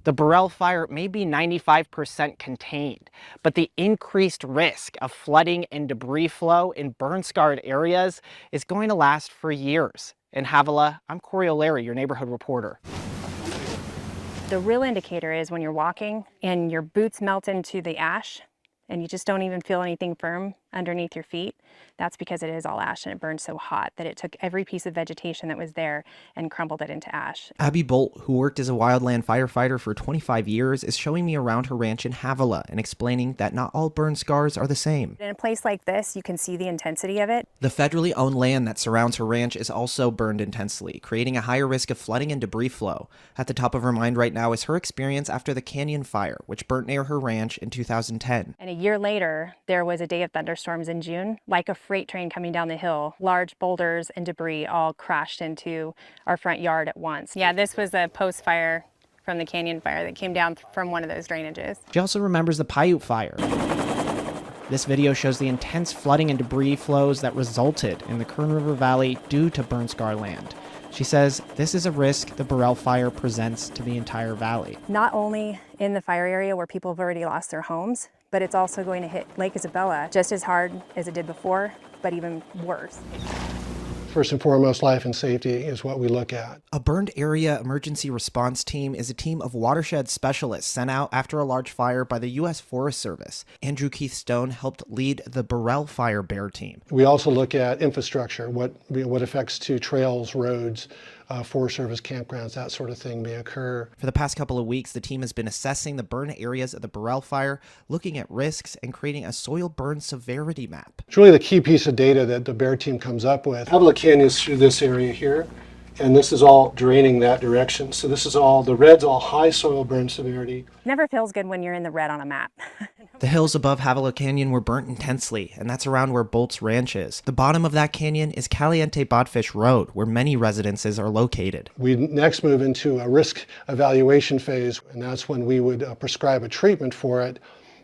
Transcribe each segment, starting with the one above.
The Borel fire may be 95% contained, but the increased risk of flooding and debris flow in burn-scarred areas is going to last for years. In Havilah, I'm Corey O'Leary, your neighborhood reporter. The real indicator is when you're walking and your boots melt into the ash and you just don't even feel anything firm underneath your feet. That's because it is all ash and it burns so hot that it took every piece of vegetation that was there and crumbled it into ash. Abby Bolt, who worked as a wildland firefighter for 25 years, is showing me around her ranch in Havilah and explaining that not all burn scars are the same. In a place like this, you can see the intensity of it. The federally owned land that surrounds her ranch is also burned intensely, creating a higher risk of flooding and debris flow. At the top of her mind right now is her experience after the Canyon fire, which burnt near her ranch in 2010. And a year later, there was a day of thunderstorms in June. Like a freight train coming down the hill, large boulders and debris all crashed into our front yard at once. Yeah, this was a post-fire from the Canyon fire that came down from one of those drainages. She also remembers the B.A.E.R fire. This video shows the intense flooding and debris flows that resulted in the Kern River Valley due to burn scar land. She says this is a risk the B.A.E.R fire presents to the entire valley. Not only in the fire area where people have already lost their homes, but it's also going to hit Lake Isabella just as hard as it did before, but even worse. First and foremost, life and safety is what we look at. A burned area emergency response team is a team of watershed specialists sent out after a large fire by the U.S. Forest Service. Andrew Keith Stone helped lead the Borel B.A.E.R team. We also look at infrastructure, what effects to trails, roads, Forest Service campgrounds, that sort of thing may occur. For the past couple of weeks, the team has been assessing the burn areas of the Borel fire, looking at risks, and creating a soil burn severity map. It's really the key piece of data that the B.A.E.R team comes up with. Havilah Canyon is through this area here, and this is all draining that direction. So this is all, the red's all high soil burn severity. Never feels good when you're in the red on a map. The hills above Havilah Canyon were burnt intensely, and that's around where Bolt's ranch is. The bottom of that canyon is Caliente Bodfish Road, where many residences are located. We next move into a risk evaluation phase, and that's when we would prescribe a treatment for it.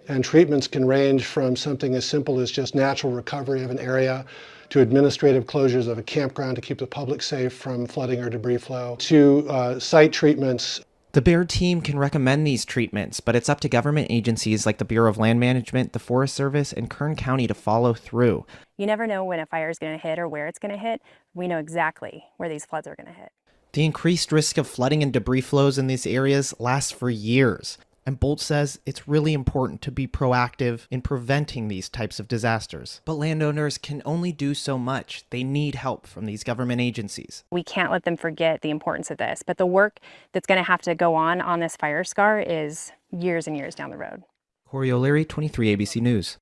And treatments can range from something as simple as just natural recovery of an area, to administrative closures of a campground to keep the public safe from flooding or debris flow, to site treatments. The B.A.E.R team can recommend these treatments, but it's up to government agencies like the Bureau of Land Management, the Forest Service, and Kern County to follow through. You never know when a fire is going to hit or where it's going to hit. We know exactly where these floods are going to hit. The increased risk of flooding and debris flows in these areas lasts for years. And Bolt says it's really important to be proactive in preventing these types of disasters. But landowners can only do so much. They need help from these government agencies. We can't let them forget the importance of this, but the work that's going to have to go on this fire scar is years and years down the road. Corey O'Leary, 23 ABC News.